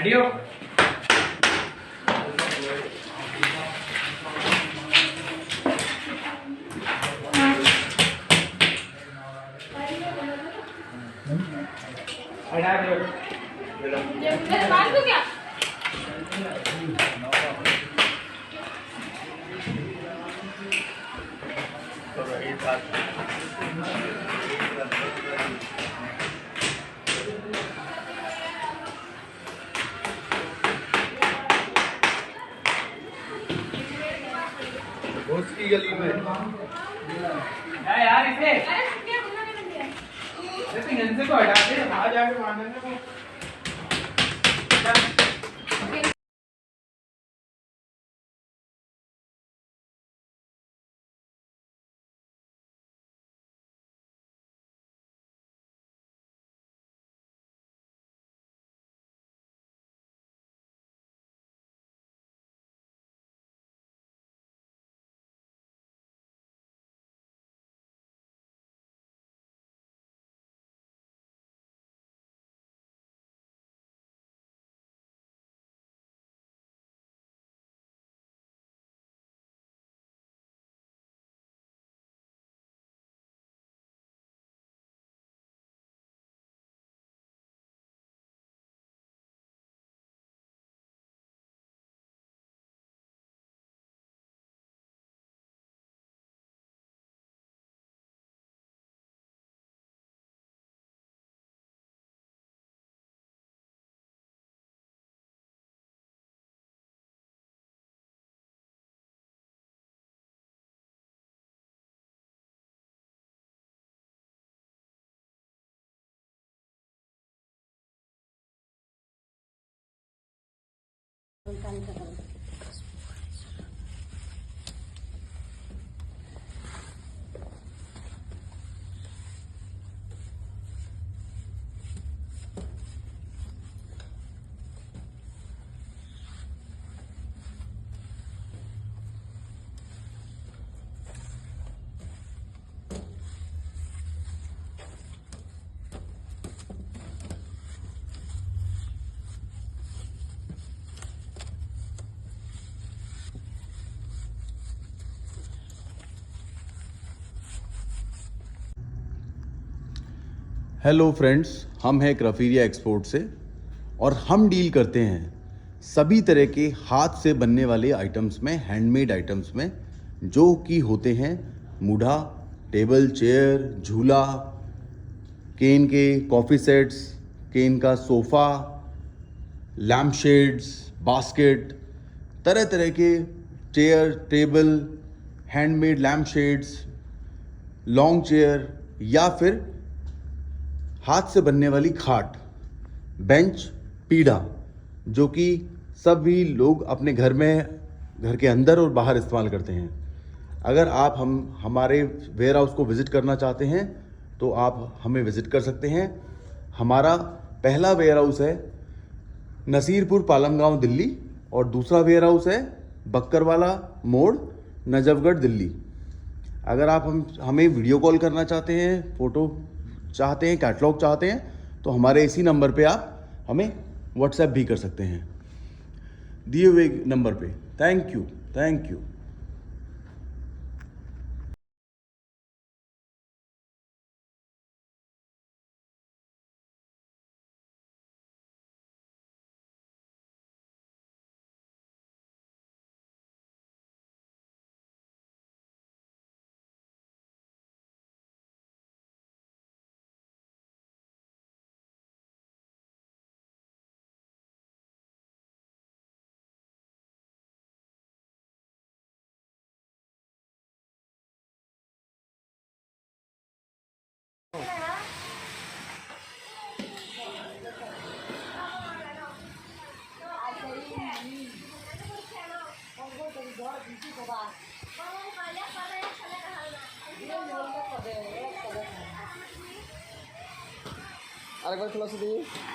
Ready हो? क्या की गली में यार इसे पिंगन से को हटा दे, वहां जाके मारने को। हेलो फ्रेंड्स, हम हैं क्रफीरिया एक्सपोर्ट से और हम डील करते हैं सभी तरह के हाथ से बनने वाले आइटम्स में, हैंडमेड आइटम्स में, जो कि होते हैं मूढ़ा, टेबल, चेयर, झूला, केन के कॉफ़ी सेट्स, केन का सोफ़ा, लैम्प शेड्स, बास्केट, तरह तरह के chair, table, handmade lamp shades, long chair या फिर हाथ से बनने वाली खाट, बेंच, पीढ़ा, जो कि सभी लोग अपने घर में, घर के अंदर और बाहर इस्तेमाल करते हैं। अगर आप हमारे वेयर हाउस को विज़िट करना चाहते हैं तो आप हमें विज़िट कर सकते हैं। हमारा पहला वेयर हाउस है नसीरपुर, पालम गांव, दिल्ली, और दूसरा वेयर हाउस है बक्करवाला मोड़, नजफगढ़, दिल्ली। अगर आप हमें वीडियो कॉल करना चाहते हैं, फ़ोटो चाहते हैं, कैटलॉग चाहते हैं, तो हमारे इसी नंबर पे आप हमें व्हाट्सएप भी कर सकते हैं, दिए हुए नंबर पे। Thank you, thank you. আরেকবার খোলা আছে দেখি।